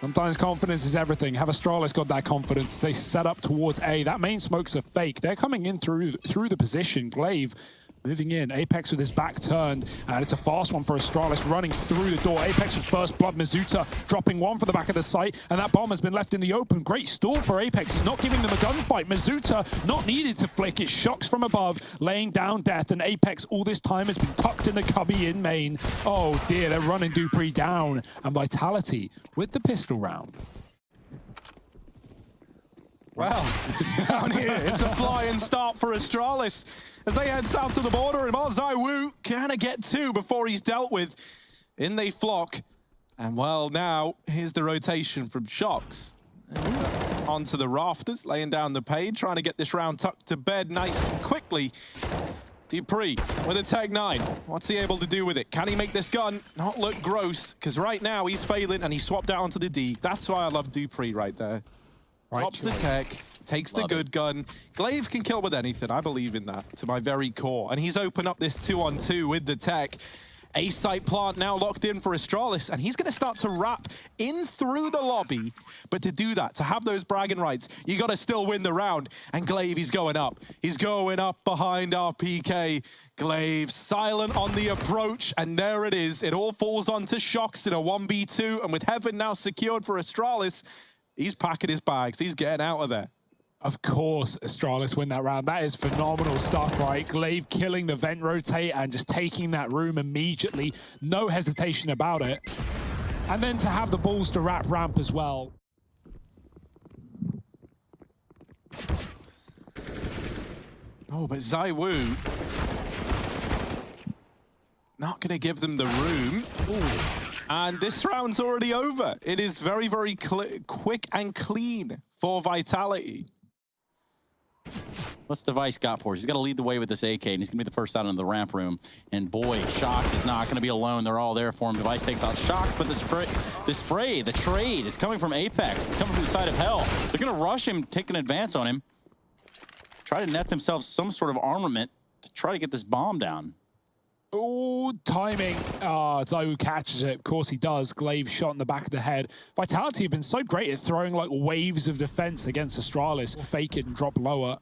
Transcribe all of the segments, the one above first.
Sometimes confidence is everything. Have Astralis got that confidence? They set up towards A. That main smoke's a fake. They're coming in through the position. Glaive moving in. Apex with his back turned, and it's a fast one for Astralis running through the door. Apex with first blood. Mizuta dropping one for the back of the site, and that bomb has been left in the open. Great stall for Apex. He's not giving them a gunfight. Mizuta not needed to flick. It shocks from above, laying down death, and Apex all this time has been tucked in the cubby in main. Oh dear, they're running dupreeh down, and Vitality with the pistol round. Well, down here, it's a flying start for Astralis as they head south to the border, and zywoo can get two before he's dealt with. In they flock, and well, now here's the rotation from Shox. Onto the rafters, laying down the page, trying to get this round tucked to bed nice and quickly. dupreeh with a Tech 9. What's he able to do with it? Can he make this gun not look gross? Because right now he's failing and he swapped out onto the D. That's why I love dupreeh right there. Drops the tech, takes the good gun. Glaive can kill with anything. I believe in that to my very core. And he's opened up this 2-on-2 with the tech. A site plant now locked in for Astralis, and he's going to start to wrap in through the lobby. But to do that, to have those bragging rights, you got to still win the round. And Glaive, he's going up. He's going up behind our PK. Glaive silent on the approach, and there it is. It all falls onto Shox in a 1v2, and with Heaven now secured for Astralis, he's packing his bags. He's getting out of there. Of course, Astralis win that round. That is phenomenal stuff, right? Glaive killing the vent rotate and just taking that room immediately. No hesitation about it. And then to have the balls to wrap ramp as well. Oh, but zywoo not going to give them the room. Ooh. And this round's already over. It is very, very quick and clean for Vitality. What's Device got for us? He's got to lead the way with this AK, and he's going to be the first out into the ramp room. And boy, Shox is not going to be alone. They're all there for him. Device takes out Shox, but the trade, it's coming from Apex. It's coming from the side of Hell. They're going to rush him, take an advance on him, try to net themselves some sort of armament to try to get this bomb down. Oh, timing. zywoo catches it. Of course he does. Glaive shot in the back of the head. Vitality have been so great at throwing like waves of defense against Astralis. Fake it and drop lower.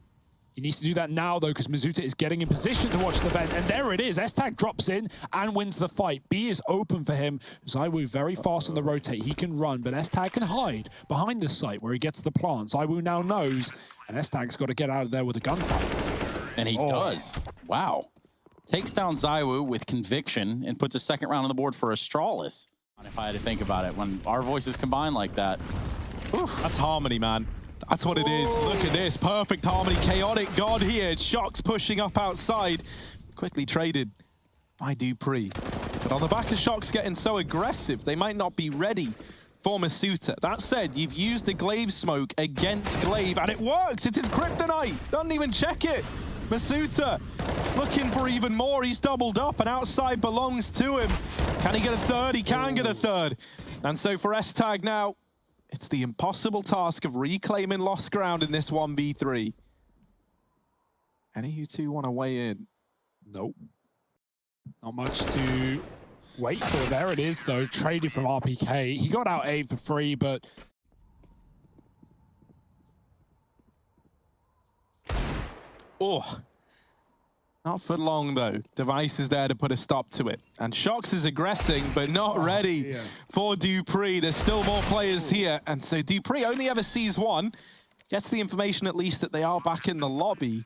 He needs to do that now, though, because Mizuta is getting in position to watch the vent. And there it is. S-Tag drops in and wins the fight. B is open for him. zywoo very fast on the rotate. He can run, but S-Tag can hide behind the site where he gets the plant. zywoo now knows, and S-Tag's got to get out of there with a gunfight. And he does. Wow. Takes down zywoo with conviction and puts a second round on the board for Astralis. If I had to think about it, when our voices combine like that. Oof, that's harmony, man. That's what it is. Look at this. Perfect harmony. Chaotic God here. Shox pushing up outside. Quickly traded by dupreeh. But on the back of Shox getting so aggressive, they might not be ready for Mizuta. That said, you've used the Glaive smoke against Glaive, and it works. It's his kryptonite. Doesn't even check it. Mizuta looking for even more. He's doubled up, and outside belongs to him. Can he get a third? He can get a third. And so for S-Tag now, it's the impossible task of reclaiming lost ground in this 1v3. Any of you two want to weigh in? Nope. Not much to wait for. There it is, though. Traded from RPK. He got out 8 for free, but... Oh, not for long, though. Device is there to put a stop to it. And Shox is aggressing, but not ready for dupreeh. There's still more players here. And so dupreeh only ever sees one. Gets the information, at least, that they are back in the lobby.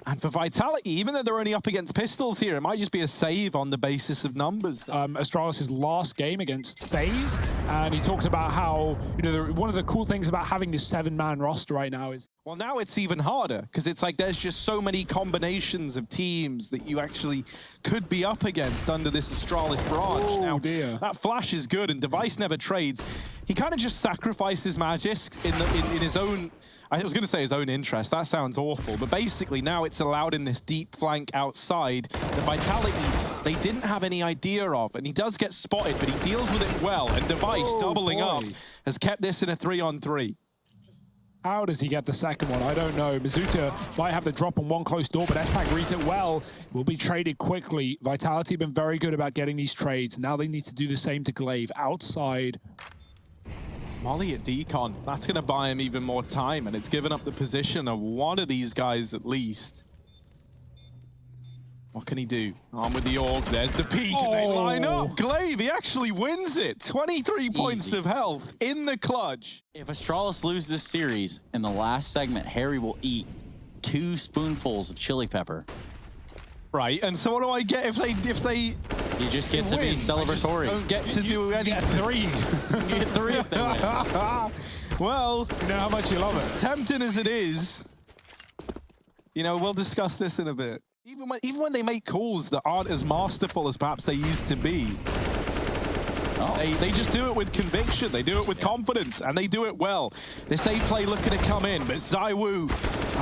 And for Vitality, even though they're only up against pistols here, it might just be a save on the basis of numbers. Astralis' last game against FaZe, and he talked about how, you know, one of the cool things about having this 7-man roster right now is... Well, now it's even harder, because it's like there's just so many combinations of teams that you actually could be up against under this Astralis branch. Oh, now, dear. That flash is good, and Device never trades. He kind of just sacrifices Magisk in his own... I was going to say his own interest. That sounds awful. But basically, now it's allowed in this deep flank outside. The Vitality, they didn't have any idea of. And he does get spotted, but he deals with it well. And Device, doubling up, has kept this in a 3-on-3. How does he get the second one? I don't know. Mizuta might have the drop on one close door, but S-Tag reads it well. Will be traded quickly. Vitality have been very good about getting these trades. Now they need to do the same to Glaive outside. Molly at decon. That's going to buy him even more time, and it's given up the position of one of these guys at least. What can he do? On with the org. There's the peak, and they line up. Glaive, he actually wins it. 23 points of health in the clutch. If Astralis lose this series, in the last segment, Harry will eat 2 spoonfuls of chili pepper. Right, and so what do I get if they You just get to be celebratory. I don't get to do anything. You get 3. You get 3 if they win. Well, You know how much you love as it. tempting as it is, you know, we'll discuss this in a bit. Even when they make calls that aren't as masterful as perhaps they used to be, they just do it with conviction. They do it with confidence, and they do it well. This A play looking to come in, but zywoo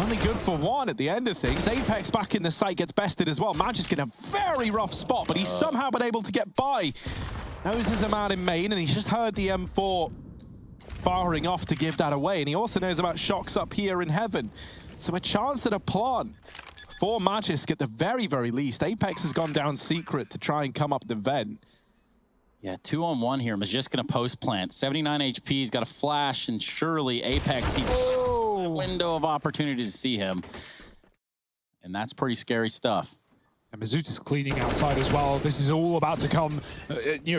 only good for 1 at the end of things. Apex back in the site gets bested as well. Magic in a very rough spot, but he's somehow been able to get by. Knows there's a man in main, and he's just heard the M4 firing off to give that away, and he also knows about shocks up here in heaven. So a chance at a plant for Magisk at the very, very least. Apex has gone down secret to try and come up the vent. Yeah, 2-on-1 here. Magisk gonna post plant. 79 HP, he's got a flash, and surely Apex sees a window of opportunity to see him. And that's pretty scary stuff. And Mazuta's cleaning outside as well. This is all about to come,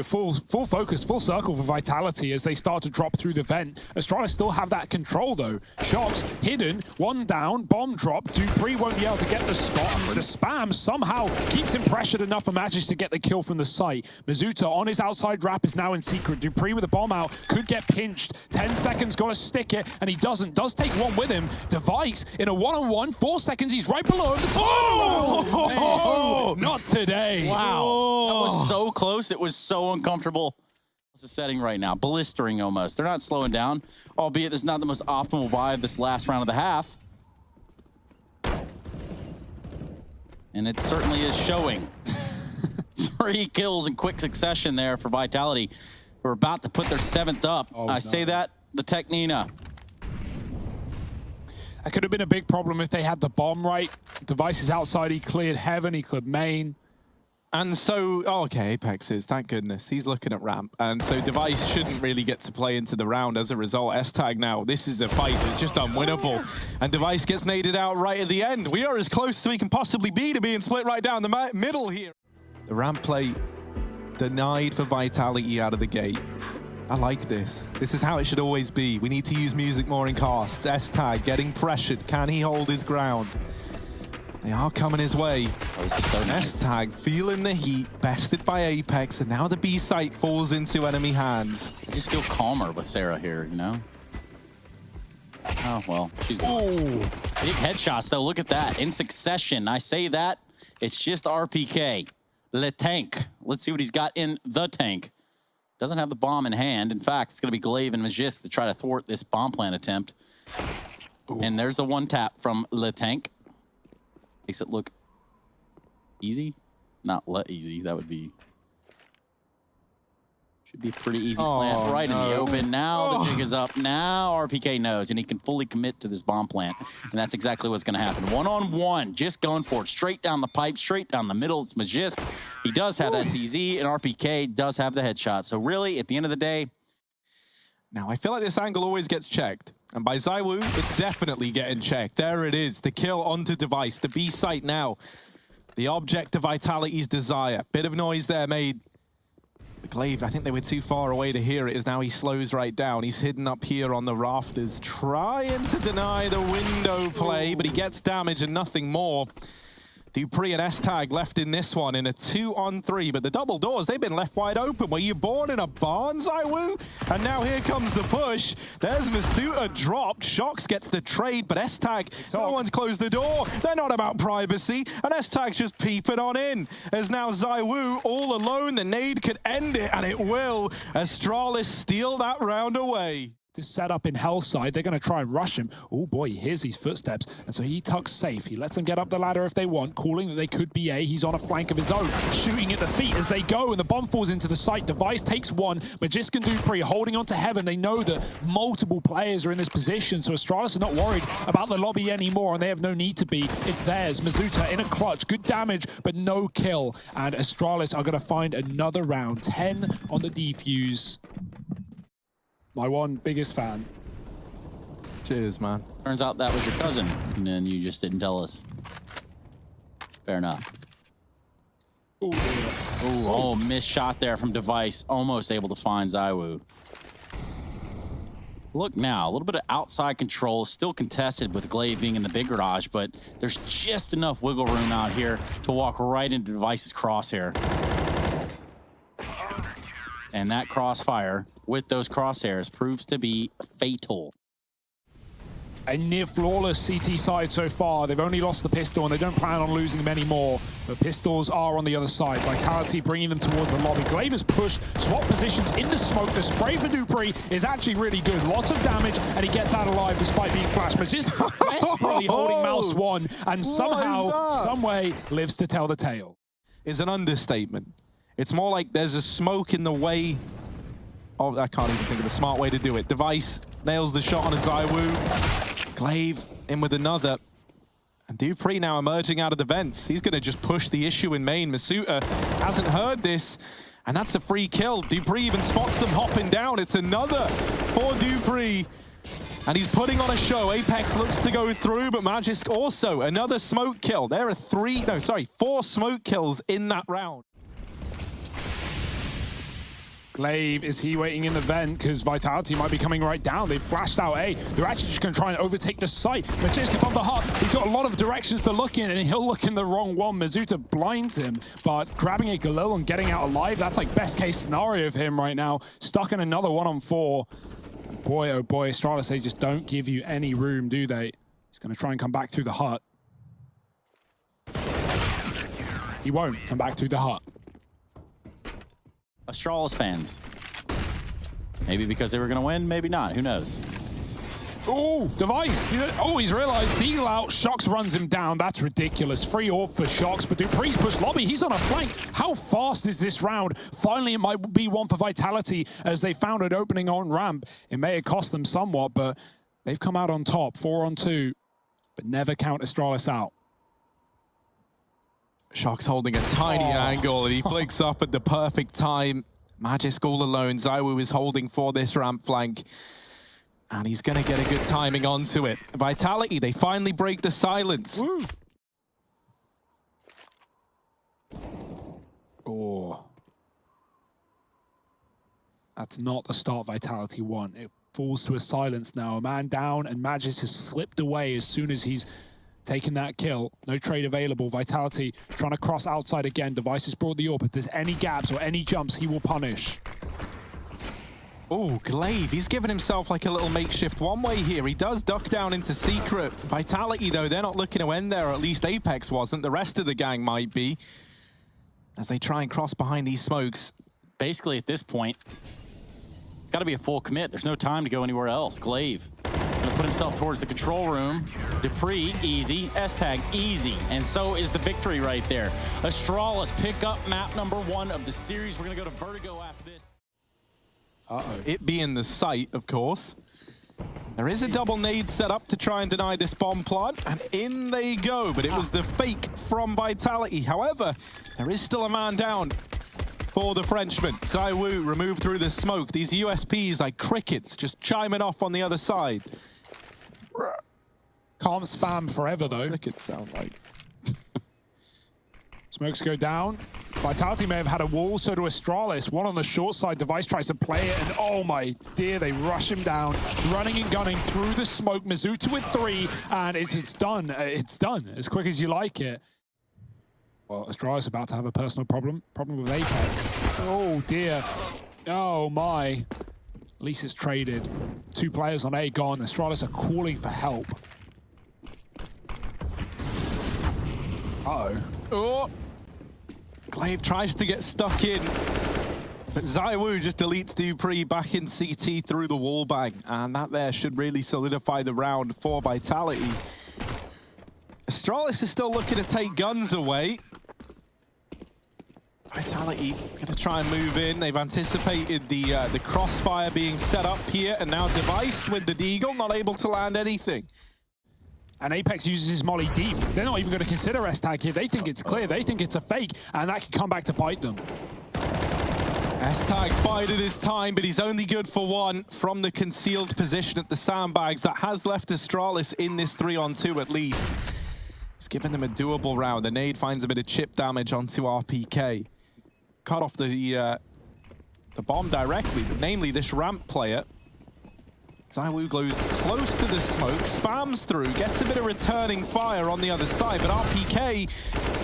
full focus, full circle for Vitality as they start to drop through the vent. Astralis still have that control though. Shots hidden, 1 down, bomb drop. Dupree won't be able to get the spot. The spam somehow keeps him pressured enough and manages to get the kill from the site. Mazuta on his outside wrap is now in secret. Dupree with a bomb out, could get pinched. 10 seconds, gotta stick it, and he doesn't. Does take 1 with him. Device in a 1-on-1, 4 seconds, he's right below him. Not today. Wow. That was so close. It was so uncomfortable. It's a setting right now. Blistering almost. They're not slowing down, albeit this is not the most optimal buy of this last round of the half. And it certainly is showing. 3 kills in quick succession there for Vitality. We're about to put their 7th up. Say that, the Technina. That could have been a big problem if they had the bomb right. Device is outside, he cleared heaven, he cleared main. And so, okay, Apex is, thank goodness. He's looking at ramp. And so Device shouldn't really get to play into the round as a result. S-Tag now, this is a fight that's just unwinnable. And Device gets naded out right at the end. We are as close as we can possibly be to being split right down the middle here. The ramp play denied for Vitality out of the gate. I like this. This is how it should always be. We need to use music more in casts. S-Tag getting pressured. Can he hold his ground? They are coming his way. S-Tag feeling the heat, bested by Apex, and now the B site falls into enemy hands. I just feel calmer with Sarah here, you know? Oh, well, she's good. Big headshots, though. Look at that. In succession. I say that. It's just RPK. Le Tank. Let's see what he's got in the tank. Doesn't have the bomb in hand. In fact, it's going to be Glaive and Magisk to try to thwart this bomb plant attempt. And there's the 1-tap from Le Tank. Makes it look easy. Not easy. That would be... Should be a pretty easy plant right in the open. Now the jig is up. Now RPK knows, and he can fully commit to this bomb plant. And that's exactly what's going to happen. 1-on-1, just going for it. Straight down the pipe, straight down the middle. It's Magisk. He does have that CZ, and RPK does have the headshot. So really, at the end of the day... Now, I feel like this angle always gets checked. And by zywoo, it's definitely getting checked. There it is, the kill onto Device. The B site now. The object of Vitality's desire. Bit of noise there made. Glaive, I think they were too far away to hear it, as now he slows right down. He's hidden up here on the rafters, trying to deny the window play, but he gets damage and nothing more. Dupree and S-Tag left in this one in a 2-on-3, but the double doors, they've been left wide open. Were you born in a barn, zywoo? And now here comes the push. There's Masuta dropped. Shox gets the trade, but S-Tag, no one's closed the door. They're not about privacy, and S-Tag's just peeping on in. As now zywoo all alone, the nade could end it, and it will. Astralis steal that round away. This setup in Hell's side, they're going to try and rush him. Oh boy, he hears these footsteps, and so he tucks safe. He lets them get up the ladder if they want, calling that they could be A. He's on a flank of his own, shooting at the feet as they go, and the bomb falls into the site. Device takes 1. Magisk and Dupree holding on to heaven. They know that multiple players are in this position, so Astralis are not worried about the lobby anymore, and they have no need to be. It's theirs. Mazuta in a clutch, good damage, but no kill. And Astralis are going to find another round. 10 on the defuse. My one biggest fan. Cheers, man. Turns out that was your cousin, and then you just didn't tell us. Fair enough. Ooh, Oh, missed shot there from Device. Almost able to find zywoo. Look now, a little bit of outside control, still contested with Glaive being in the big garage, but there's just enough wiggle room out here to walk right into Device's crosshair. And that crossfire with those crosshairs proves to be fatal. A near flawless CT side so far. They've only lost the pistol and they don't plan on losing many more. But pistols are on the other side. Vitality bringing them towards the lobby. Glaive has pushed, swap positions in the smoke. The spray for Dupree is actually really good. Lots of damage and he gets out alive despite being flashed. But just desperately holding Mouse 1 and somehow, some way lives to tell the tale. Is an understatement. It's more like there's a smoke in the way. Oh, I can't even think of a smart way to do it. Device nails the shot on a zywoo. Glaive in with another. And Dupree now emerging out of the vents. He's going to just push the issue in main. Masuta hasn't heard this, and that's a free kill. Dupree even spots them hopping down. It's another for Dupree, and he's putting on a show. Apex looks to go through, but Magisk also another smoke kill. There are 4 smoke kills in that round. Glaive, is he waiting in the vent? Because Vitality might be coming right down. They've flashed out A. They're actually just going to try and overtake the site. Magisk from the hut. He's got a lot of directions to look in, and he'll look in the wrong one. Masuta blinds him, but grabbing a Galil and getting out alive, that's like best case scenario of him right now. Stuck in another 1-on-4. Boy, oh boy, Astralis, they just don't give you any room, do they? He's going to try and come back through the hut. He won't come back through the hut. Astralis fans. Maybe because they were going to win, maybe not. Who knows? Oh, Device. Oh, he's realized Deagle out. Shox runs him down. That's ridiculous. Free orb for Shox, but Dupree's pushed lobby. He's on a flank. How fast is this round? Finally, it might be one for Vitality as they found an opening on ramp. It may have cost them somewhat, but they've come out on top. 4-on-2, but never count Astralis out. Shox holding a tiny angle, and he flicks up at the perfect time. Magisk all alone. zywoo is holding for this ramp flank, and he's going to get a good timing onto it. Vitality, they finally break the silence. Woo. Oh. That's not the start Vitality won. It falls to a silence now. A man down, and Magisk has slipped away as soon as he's taking that kill. No trade available. Vitality trying to cross outside again. Device has brought the orb. If there's any gaps or any jumps, he will punish. Oh, Glaive, he's given himself like a little makeshift one-way here. He does duck down into secret. Vitality, though, they're not looking to end there, or at least Apex wasn't. The rest of the gang might be, as they try and cross behind these smokes. Basically, at this point, it's got to be a full commit. There's no time to go anywhere else. Glaive gonna put himself towards the control room. Dupree, easy. S-Tag, easy. And so is the victory right there. Astralis pick up map number 1 of the series. We're gonna go to Vertigo after this. Uh-oh. It being the site, of course. There is a double nade set up to try and deny this bomb plant, and in they go, but it was the fake from Vitality. However, there is still a man down for the Frenchman. zywoo removed through the smoke. These USPs like crickets just chiming off on the other side. Can't spam forever, though. Crickets sound like. Smokes go down. Vitality may have had a wall, so do Astralis. One on the short side. Device tries to play it, and oh my dear, they rush him down. Running and gunning through the smoke. Masuta with 3, and it's done. It's done as quick as you like it. Well, Astralis about to have a personal problem with Apex. Oh dear. Oh my. At least it's traded. 2 players on A gone. Astralis are calling for help. Uh-oh. Oh! Glaive tries to get stuck in, but zywoo just deletes Dupree back in CT through the wall bang, and that there should really solidify the round for Vitality. Astralis is still looking to take guns away. Vitality gonna try and move in. They've anticipated the crossfire being set up here, and now Device with the Deagle, not able to land anything. And Apex uses his molly deep. They're not even going to consider S-Tag here. They think it's clear. They think it's a fake, and that can come back to bite them. S-Tag's bided his time, but he's only good for one from the concealed position at the sandbags. That has left Astralis in this 3-on-2 at least. He's given them a doable round. The nade finds a bit of chip damage onto RPK. Cut off the bomb directly, but namely this ramp player. zywoo goes close to the smoke, spams through, gets a bit of returning fire on the other side, but RPK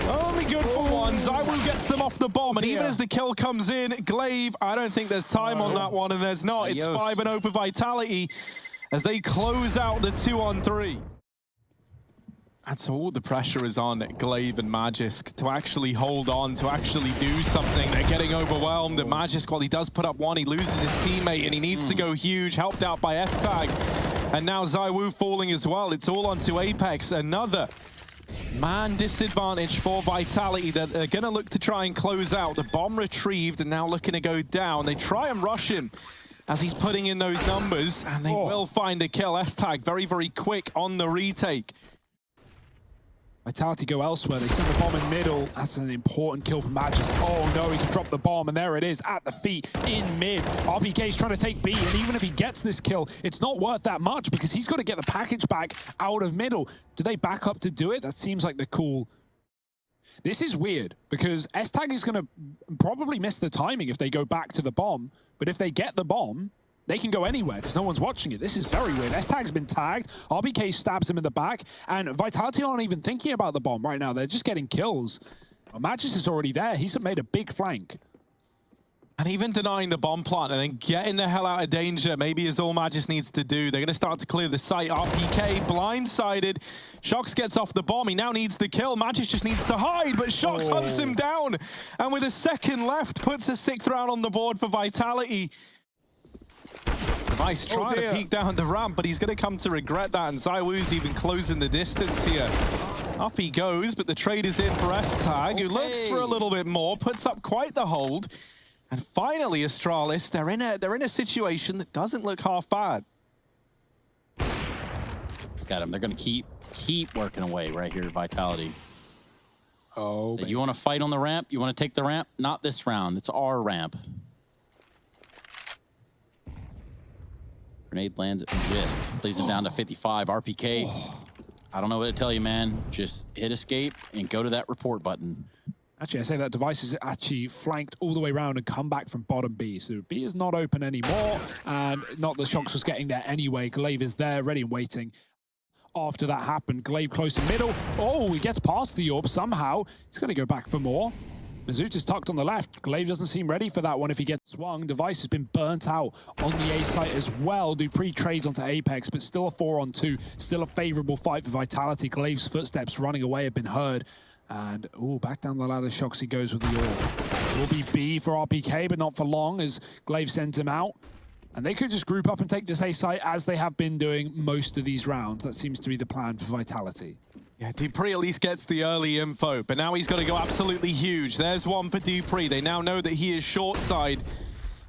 only good for one. zywoo gets them off the bomb, and even as the kill comes in, Glaive, I don't think there's time on that one, and there's not. It's 5-0 for Vitality as they close out the 2-on-3. And so all the pressure is on Glaive and Magisk to actually hold on, to actually do something. They're getting overwhelmed. And Magisk, while he does put up one, he loses his teammate and he needs to go huge, helped out by S-Tag. And now zywoo falling as well. It's all onto Apex. Another man disadvantage for Vitality that they're going to look to try and close out. The bomb retrieved and now looking to go down. They try and rush him as he's putting in those numbers, and they will find the kill. S-Tag very, very quick on the retake. Vitality go elsewhere. They send the bomb in middle. That's an important kill for Magis. Oh no, he can drop the bomb, and there it is at the feet in mid. RPK's trying to take B, and even if he gets this kill, it's not worth that much because he's got to get the package back out of middle. Do they back up to do it? That seems like the cool. This is weird because S-Tag is going to probably miss the timing if they go back to the bomb, but if they get the bomb, they can go anywhere because no one's watching it. This is very weird. S-Tag's been tagged. RBK stabs him in the back, and Vitality aren't even thinking about the bomb right now. They're just getting kills. Magis is already there. He's made a big flank. And even denying the bomb plant and then getting the hell out of danger maybe is all Magis needs to do. They're going to start to clear the site. RPK blindsided. Shox gets off the bomb. He now needs the kill. Magis just needs to hide, but Shox hunts him down. And with a second left, puts a 6th round on the board for Vitality. Device trying to peek down the ramp, but he's going to come to regret that, and zywoo's even closing the distance here. Up he goes, but the trade is in for S-Tag, who looks for a little bit more, puts up quite the hold. And finally, Astralis, they're in a situation that doesn't look half bad. Got him. They're going to keep working away right here, Vitality. Oh, So you want to fight on the ramp? You want to take the ramp? Not this round. It's our ramp. Grenade lands at Magisk. Leaves him down to 55. RPK, I don't know what to tell you, man. Just hit escape and go to that report button. Actually, I say that Device is actually flanked all the way around and come back from bottom B. So B is not open anymore, and not that Shox was getting there anyway. Glaive is there, ready and waiting. After that happened, Glaive close in middle. Oh, he gets past the orb somehow. He's going to go back for more. Mizzou's tucked on the left. Glaive doesn't seem ready for that one if he gets swung. Device has been burnt out on the A site as well. Dupree trades onto Apex, but still a 4-on-2. Still a favorable fight for Vitality. Glaive's footsteps running away have been heard. And, back down the ladder, Shoxy goes with the orb. It will be B for RPK, but not for long as Glaive sends him out. And they could just group up and take this A site as they have been doing most of these rounds. That seems to be the plan for Vitality. Yeah, Dupree at least gets the early info, but now he's got to go absolutely huge. There's one for Dupree. They now know that he is short side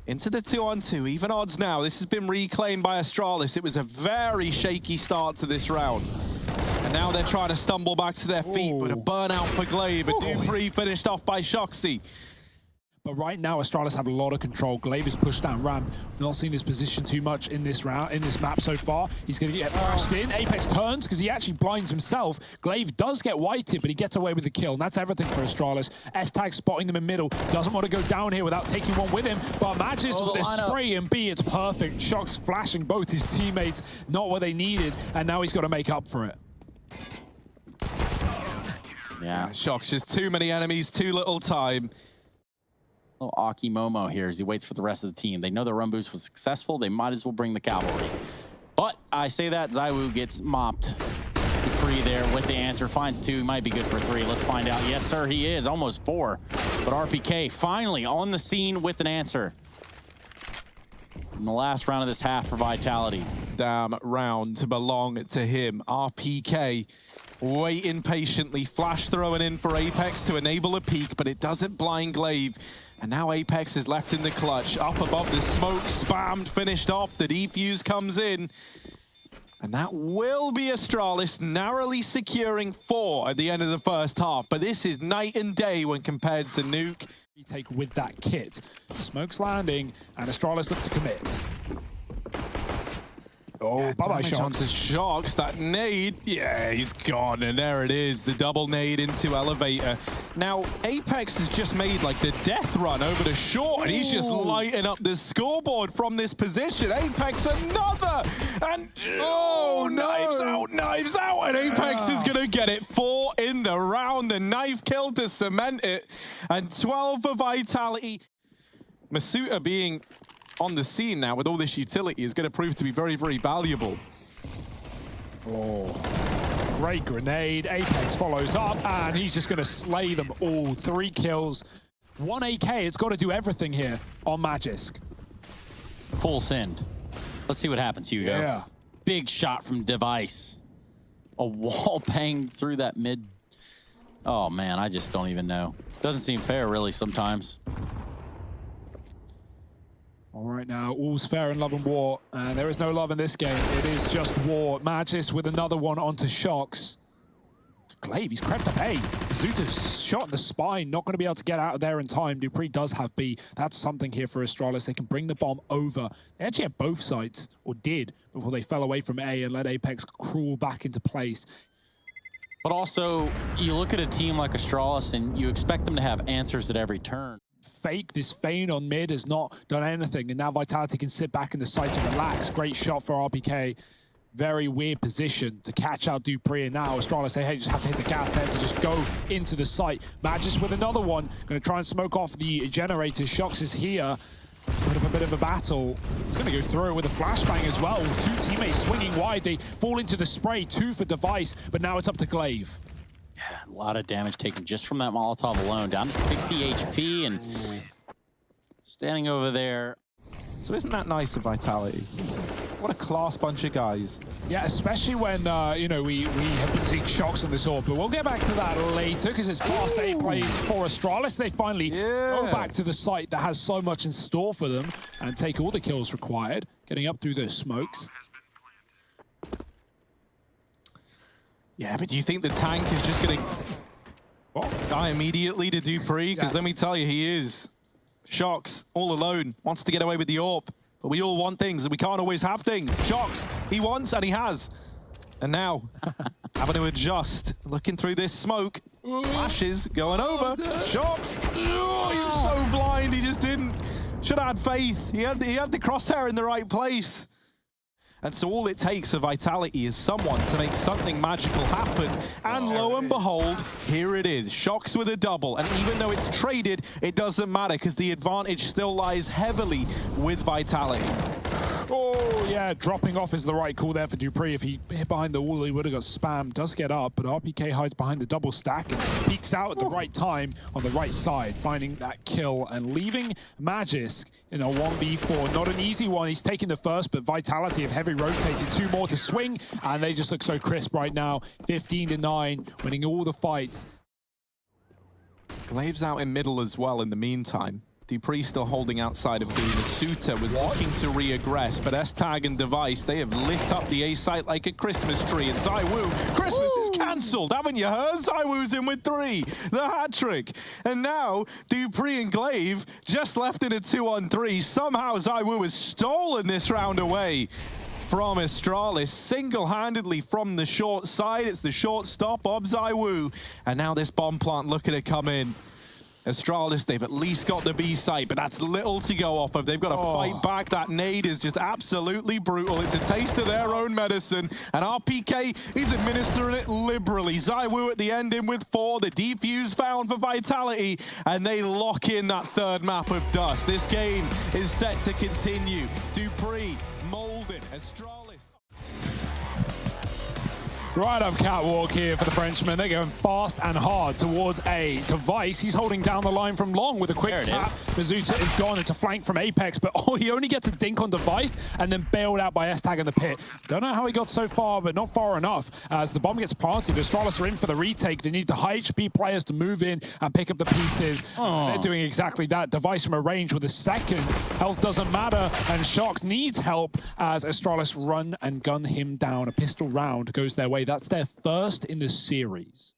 into the 2-on-2. Even odds now. This has been reclaimed by Astralis. It was a very shaky start to this round. And now they're trying to stumble back to their feet, but a burnout for Glaive. But Dupree finished off by Shoxy. But right now, Astralis have a lot of control. Glaive is pushed down ramp. We've not seen this position too much in this round, in this map so far. He's going to get bashed in. Apex turns because he actually blinds himself. Glaive does get whited, but he gets away with the kill. And that's everything for Astralis. S-Tag spotting them in middle. Doesn't want to go down here without taking one with him. But Magis with this spray and B, it's perfect. Shox flashing both his teammates. Not what they needed. And now he's got to make up for it. Yeah. Shox, just too many enemies, too little time. Little Aki Momo here as he waits for the rest of the team. They know their run boost was successful. They might as well bring the cavalry. But I say that zywoo gets mopped. It's Dupree there with the answer. Finds 2. He might be good for 3. Let's find out. Yes, sir, he is. Almost 4. But RPK finally on the scene with an answer. In the last round of this half for Vitality. Damn round to belong to him. RPK waiting patiently. Flash throwing in for Apex to enable a peek, but it doesn't blind Glaive. And now Apex is left in the clutch. Up above the smoke, spammed, finished off. The defuse comes in. And that will be Astralis narrowly securing 4 at the end of the first half. But this is night and day when compared to Nuke Retake with that kit. Smoke's landing, and Astralis look to commit. Oh, bye-bye Onto shots. Shocks, that nade, yeah, he's gone, and there it is, the double nade into elevator. Now, Apex has just made like the death run over the short, and he's just lighting up the scoreboard from this position. Apex another, and oh, knives out, and Apex is gonna get it. 4 in the round, the knife kill to cement it, and 12 for Vitality. Masuta being on the scene now with all this utility is going to prove to be very, very valuable. Oh, great grenade. Apex follows up, and he's just going to slay them all. 3 kills, 1 AK. It's got to do everything here on Magisk. Full send. Let's see what happens, Hugo. Yeah. Big shot from Device. A wall bang through that mid. Oh, man, I just don't even know. Doesn't seem fair, really, sometimes. All right, now, all's fair in love and war, and there is no love in this game. It is just war. Magis with another one onto Shocks. Glaive, he's crept up A. Zuta's shot in the spine, not going to be able to get out of there in time. Dupree does have B. That's something here for Astralis. They can bring the bomb over. They actually had both sides, or did, before they fell away from A and let Apex crawl back into place. But also, you look at a team like Astralis, and you expect them to have answers at every turn. Fake, this feign on mid has not done anything, and now Vitality can sit back in the site and relax. Great shot for RPK. Very weird position to catch out Dupree, and now Astralis say, hey, just have to hit the gas there to just go into the site. Magis with another one, going to try and smoke off the generator. Shocks is here. Put up a bit of a battle. He's going to go through it with a flashbang as well. 2 teammates swinging wide. They fall into the spray. 2 for Device, but now it's up to Glaive. Yeah, a lot of damage taken just from that Molotov alone. Down to 60 HP and standing over there. So isn't that nice of Vitality? What a class bunch of guys. Yeah, especially when, you know, we have been seeing Shocks on this orb, but we'll get back to that later because it's fast 8 plays for Astralis. They finally go back to the site that has so much in store for them and take all the kills required, getting up through those smokes. Yeah, but do you think the tank is just going to die immediately to Dupree? Because let me tell you, he is. Shocks, all alone, wants to get away with the AWP. But we all want things, and we can't always have things. Shocks, he wants, and he has. And now, having to adjust, looking through this smoke. Flashes, going over. Shocks, oh, he's so blind, he just didn't. Should have had faith. He had the crosshair in the right place. And so all it takes for Vitality is someone to make something magical happen. And lo and behold, here it is. Shocks with a double. And even though it's traded, it doesn't matter because the advantage still lies heavily with Vitality. Oh, yeah, dropping off is the right call there for Dupree. If he hit behind the wall, he would have got spammed. Does get up, but RPK hides behind the double stack and peeks out at the right time on the right side, finding that kill and leaving Magisk in a 1v4. Not an easy one. He's taking the first, but Vitality have heavy rotated. 2 more to swing, and they just look so crisp right now. 15-9, winning all the fights. Glaive's out in middle as well in the meantime. Dupree still holding outside of B. Masuta was looking to re-aggress, but S-Tag and Device, they have lit up the A site like a Christmas tree. And zywoo, Christmas is cancelled. Haven't you heard? zywoo's in with 3, the hat trick. And now Dupree and Glaive just left in a 2-on-3. Somehow zywoo has stolen this round away from Astralis, single-handedly from the short side. It's the short stop of zywoo. And now this bomb plant looking to come in. Astralis, they've at least got the B site, but that's little to go off of. They've got to fight back. That nade is just absolutely brutal. It's a taste of their own medicine, and RPK is administering it liberally. zywoo at the end in with 4. The defuse found for Vitality, and they lock in that 3rd map of dust. This game is set to continue. Dupree, molded, Astralis. Right up catwalk here for the Frenchman. They're going fast and hard towards A. Device, he's holding down the line from long with a quick tap. Masuta is gone. It's a flank from Apex, but he only gets a dink on Device and then bailed out by S-Tag in the pit. Don't know how he got so far, but not far enough. As the bomb gets planted, Astralis are in for the retake. They need the high HP players to move in and pick up the pieces. They're doing exactly that. Device from a range with a 2nd. Health doesn't matter, and Shocks needs help as Astralis run and gun him down. A pistol round goes their way. That's their 1st in the series.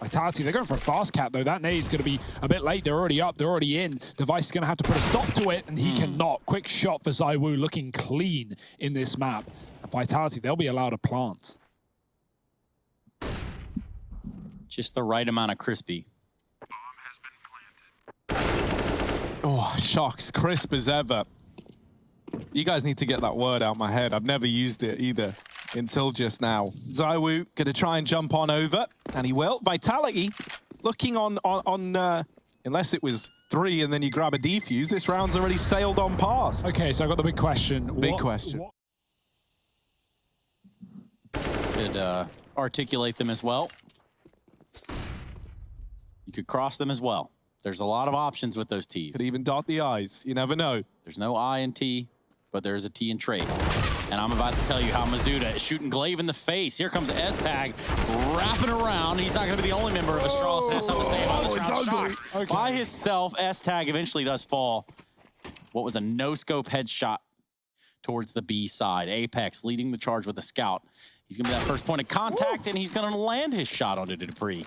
Vitality, they're going for a fast cap though. That nade's going to be a bit late. They're already up, they're already in. Device is going to have to put a stop to it, and he cannot. Quick shot for zywoo, looking clean in this map. Vitality, they'll be allowed to plant. Just the right amount of crispy. Oh, Shocks, crisp as ever. You guys need to get that word out my head. I've never used it either until just now. zywoo gonna try and jump on over, and he will. Vitality looking on unless it was 3 and then you grab a defuse, this round's already sailed on past. Okay, so I got the big question. Big question. Could articulate them as well. You could cross them as well. There's a lot of options with those T's. Could even dot the I's. You never know. There's no I in T, but there's a T in Trace. And I'm about to tell you how Mizuta is shooting Glaive in the face. Here comes S-Tag wrapping around. He's not going to be the only member of Astralis that has something to say about this round. Shocks. Okay. By himself, S-Tag eventually does fall. What was a no-scope headshot towards the B side. Apex leading the charge with a scout. He's going to be that first point of contact, and he's going to land his shot onto Dupree.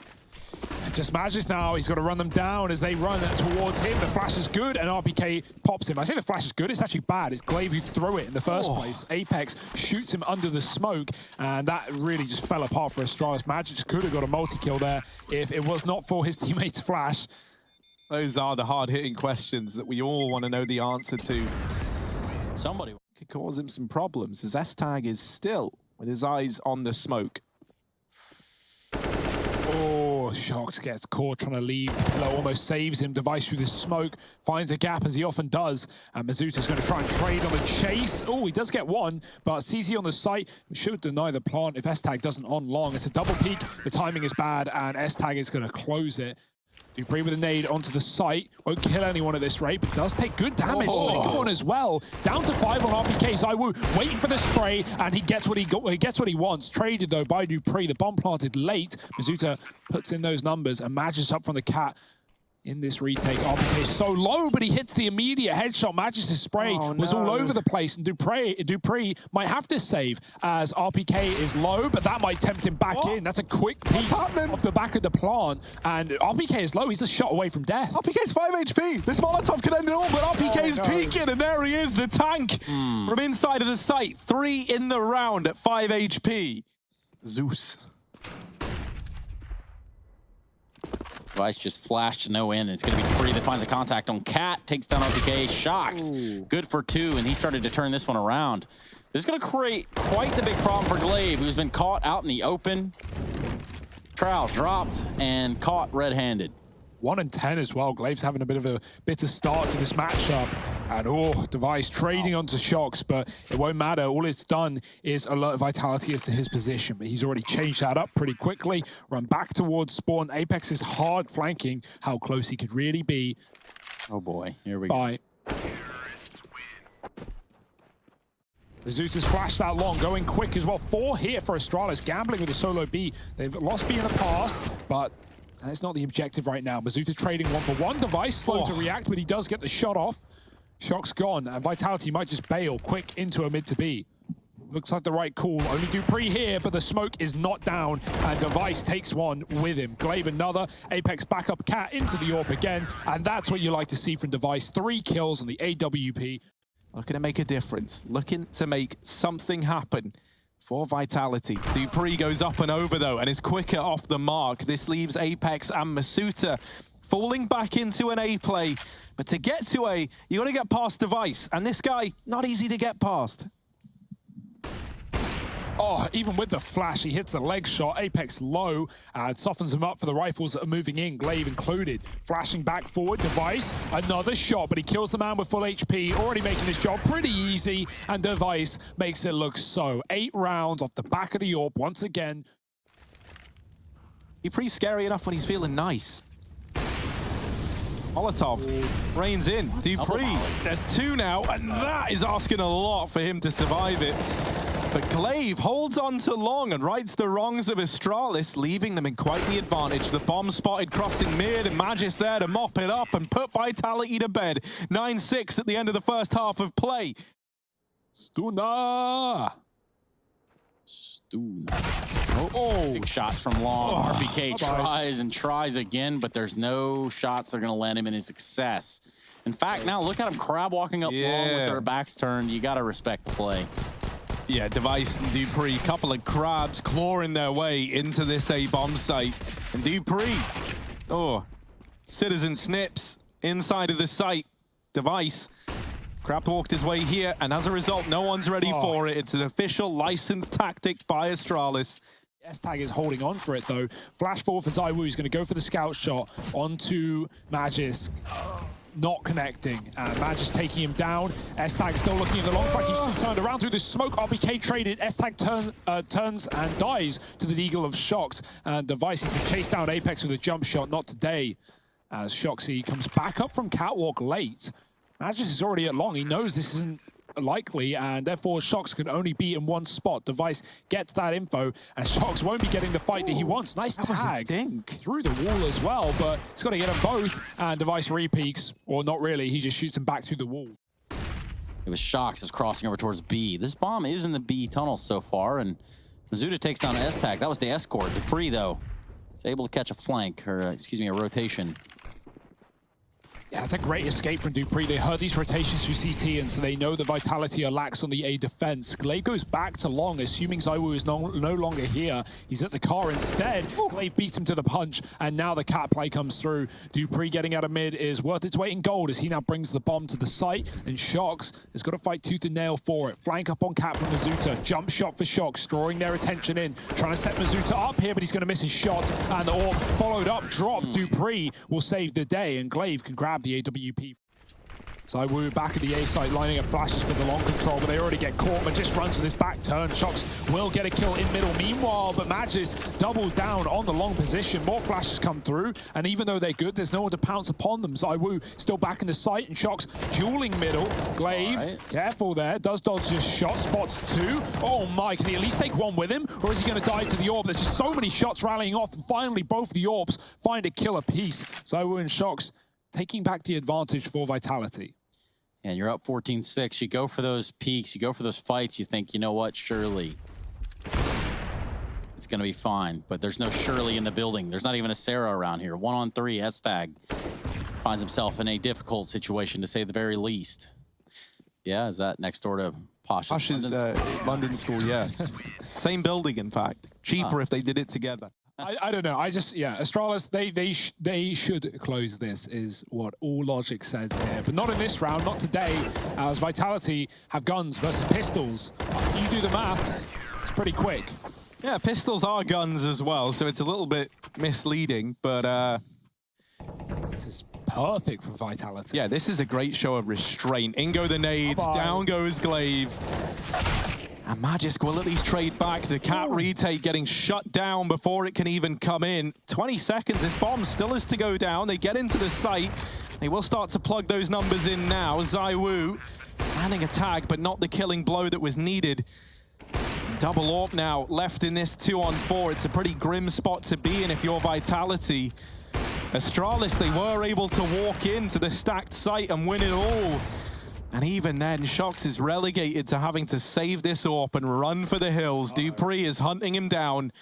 Just Magis now, he's got to run them down as they run towards him. The flash is good, and RPK pops him. I say the flash is good, it's actually bad. It's Glaive who threw it in the first place. Apex shoots him under the smoke, and that really just fell apart for Astralis. Magis could have got a multi-kill there if it was not for his teammate's flash. Those are the hard-hitting questions that we all want to know the answer to. Somebody Could cause him some problems, as S-Tag is still with his eyes on the smoke. Oh, Shocks gets caught trying to leave. Pillar almost saves him. Device through the smoke, finds a gap as he often does. And Mizuta's going to try and trade on the chase. Oh, he does get one, but CZ on the site should deny the plant if S-Tag doesn't on long. It's a double peek. The timing is bad, and S-Tag is going to close it. Dupree with a nade onto the site. Won't kill anyone at this rate, but does take good damage. Second one as well. Down to 5 on RPK. zywoo waiting for the spray, and he gets what he gets what he wants. Traded though by Dupree. The bomb planted late. Mizuta puts in those numbers and matches up from the cat. In this retake, RPK is so low, but he hits the immediate headshot. Magis' spray was all over the place, and Dupree might have to save as RPK is low, but that might tempt him back in. That's a quick peek off the back of the plant, and RPK is low. He's a shot away from death. RPK's 5 HP. This Molotov could end it all, but RPK's peeking, and there he is, the tank from inside of the site. 3 in the round at 5 HP. Zeus. Device just flashed to no end, and it's going to be Dupree that finds a contact on Cat, takes down RPK, Shocks. Good for 2, and he started to turn this one around. This is going to create quite the big problem for Glaive, who's been caught out in the open. Trowel dropped and caught red-handed. 1 and 10 as well. Glaive's having a bit of a bitter start to this matchup. And Device trading onto Shocks, but it won't matter. All it's done is alert Vitality as to his position, but he's already changed that up pretty quickly. Run back towards spawn. Apex is hard flanking how close he could really be. Oh boy, here we go. Mizuta's flashed that long, going quick as well. 4 here for Astralis, gambling with a solo B. They've lost B in the past, but that's not the objective right now. Mizuta trading 1-for-1. Device slow to react, but he does get the shot off. Shock's gone, and Vitality might just bail quick into a mid to B. Looks like the right call. Only Dupree here, but the smoke is not down, and Device takes one with him. Glaive another. Apex back up Cat into the AWP again, and that's what you like to see from Device. 3 kills on the AWP. Looking to make a difference. Looking to make something happen for Vitality. Dupree goes up and over though, and is quicker off the mark. This leaves Apex and Mizuta falling back into an A play. But to get to A, you got to get past Device, and this guy, not easy to get past. Oh, even with the flash, he hits the leg shot. Apex low and softens him up for the rifles that are moving in, Glaive included. Flashing back forward, Device, another shot, but he kills the man with full HP, already making his job pretty easy, and Device makes it look so. 8 rounds off the back of the AWP once again. He's pretty scary enough when he's feeling nice. Molotov reigns in. Dupree, there's 2 now, and that is asking a lot for him to survive it. But Glaive holds on to long and rights the wrongs of Astralis, leaving them in quite the advantage. The bomb spotted crossing mid, and Magis there to mop it up and put Vitality to bed. 9-6 at the end of the first half of play. Stuna! Ooh, big shots from long. RBK tries and tries again, but there's no shots that are going to land him any success. In fact, now look at him crab walking up long with their backs turned. You got to respect the play. Yeah, Device and dupreeh, couple of crabs clawing their way into this A-bomb site. And dupreeh, citizen snips inside of the site. Device, crab walked his way here, and as a result, no one's ready for it. It's an official licensed tactic by Astralis. S-Tag is holding on for it, though. Flash forward for zywoo. He's going to go for the scout shot onto Magis. Not connecting. Magis taking him down. S-Tag still looking at the long frag. He's just turned around through this smoke. RBK traded. S-Tag turns and dies to the Deagle of Shocked. And Device is to chase down Apex with a jump shot. Not today. As Shoxy comes back up from catwalk late. Magis is already at long. He knows this isn't likely, and therefore Shox can only be in one spot. Device gets that info, and Shox won't be getting the fight that he wants. Nice tag through the wall as well, but he's got to get them both, and Device re-peaks, or not really, he just shoots him back through the wall. It was Shox was crossing over towards B. This bomb is in the B tunnel so far, and Mizuta takes down S-Tag. That was the escort. dupreeh, though, is able to catch a flank, or excuse me, a rotation. Yeah, it's a great escape from dupreeh. They heard these rotations through CT, and so they know the vitality are lax on the A defense. Glaive goes back to long, assuming zywoo is no longer here. He's at the car instead. Glaive beats him to the punch, and now the cat play comes through. dupreeh getting out of mid is worth its weight in gold as he now brings the bomb to the site, and Shox has got to fight tooth and nail for it. Flank up on cat from Mizuta. Jump shot for Shox, drawing their attention in. Trying to set Mizuta up here, but he's going to miss his shot, and the orb followed up, drop. dupreeh will save the day, and Glaive can grab the AWP. zywoo back at the A site, lining up flashes for the long control, but they already get caught. But just runs with his back turn. Shox will get a kill in middle. Meanwhile, but Magis doubles down on the long position. More flashes come through, and even though they're good, there's no one to pounce upon them. zywoo still back in the site, and Shox dueling middle. Glaive, careful there, does dodge his shot, spots two. Oh my, can he at least take one with him, or is he going to die to the orb? There's just so many shots rallying off, and finally both the orbs find a kill apiece. zywoo and Shox taking back the advantage for vitality. And you're up 14-6. You go for those peaks, you go for those fights, you think, you know what, surely it's going to be fine. But there's no surely in the building. There's not even a Sarah around here. 1-on-3, S-Tag finds himself in a difficult situation, to say the very least. Yeah, is that next door to Posh's London School, yeah. Same building, in fact. Cheaper if they did it together. I don't know. Astralis, they should close this, is what all logic says here. But not in this round, not today, as Vitality have guns versus pistols. You do the maths, it's pretty quick. Yeah, pistols are guns as well, so it's a little bit misleading, but this is perfect for Vitality. Yeah, this is a great show of restraint. In go the nades, down goes Glaive. And Magis will at least trade back. The cat retake getting shut down before it can even come in. 20 seconds, this bomb still is to go down. They get into the site. They will start to plug those numbers in now. zywoo landing a tag, but not the killing blow that was needed. Double AWP now left in this 2-on-4. It's a pretty grim spot to be in if you're Vitality. Astralis, they were able to walk into the stacked site and win it all. And even then, Shox is relegated to having to save this AWP and run for the hills. dupreeh is hunting him down.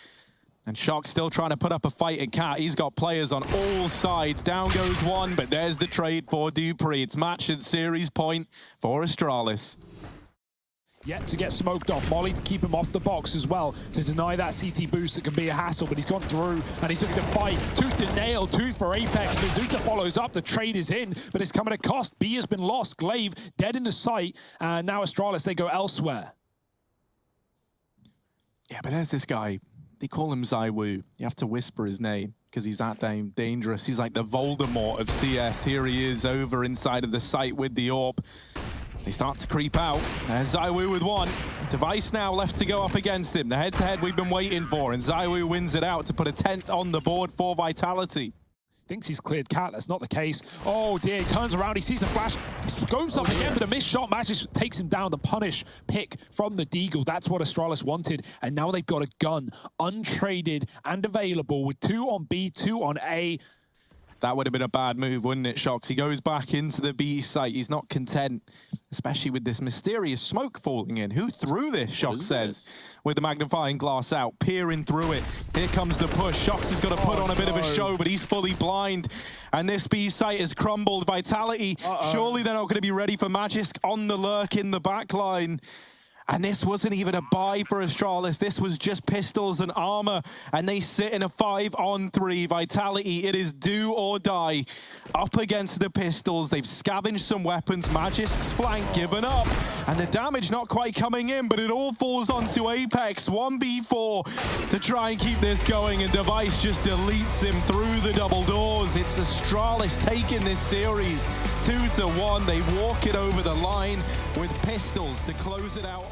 And Shox still trying to put up a fight at cat. He's got players on all sides. Down goes one, but there's the trade for dupreeh. It's match and series point for Astralis. Yet to get smoked off. Molly to keep him off the box as well, to deny that CT boost that can be a hassle, but he's gone through and he's looking to fight. Tooth and nail, tooth for Apex. Mizuta follows up, the trade is in, but it's coming at cost. B has been lost. Glaive dead in the site, and now Astralis, they go elsewhere. Yeah, but there's this guy. They call him zywoo. You have to whisper his name because he's that damn dangerous. He's like the Voldemort of CS. Here he is over inside of the site with the AWP. They start to creep out. There's zywoo with one. Device now left to go up against him. The head-to-head we've been waiting for, and zywoo wins it out to put a 10th on the board for Vitality. Thinks he's cleared cat. That's not the case. Oh dear, he turns around, he sees a flash, goes up again, but a missed shot. Magis takes him down. The punish pick from the Deagle. That's what Astralis wanted, and now they've got a gun, untraded and available, with 2 on B, 2 on A. That would have been a bad move, wouldn't it, Shox? He goes back into the B site. He's not content, especially with this mysterious smoke falling in. Who threw this, Shox says, with the magnifying glass out, peering through it. Here comes the push. Shox has got to put on a bit of a show, but he's fully blind. And this B site has crumbled. Vitality, surely they're not going to be ready for Magisk on the lurk in the backline. And this wasn't even a buy for Astralis. This was just pistols and armor. And they sit in a 5-on-3. Vitality, it is do or die. Up against the pistols. They've scavenged some weapons. Magisk's flank given up. And the damage not quite coming in, but it all falls onto Apex. 1v4 to try and keep this going. And Device just deletes him through the double doors. It's Astralis taking this series 2-1. They walk it over the line with pistols to close it out.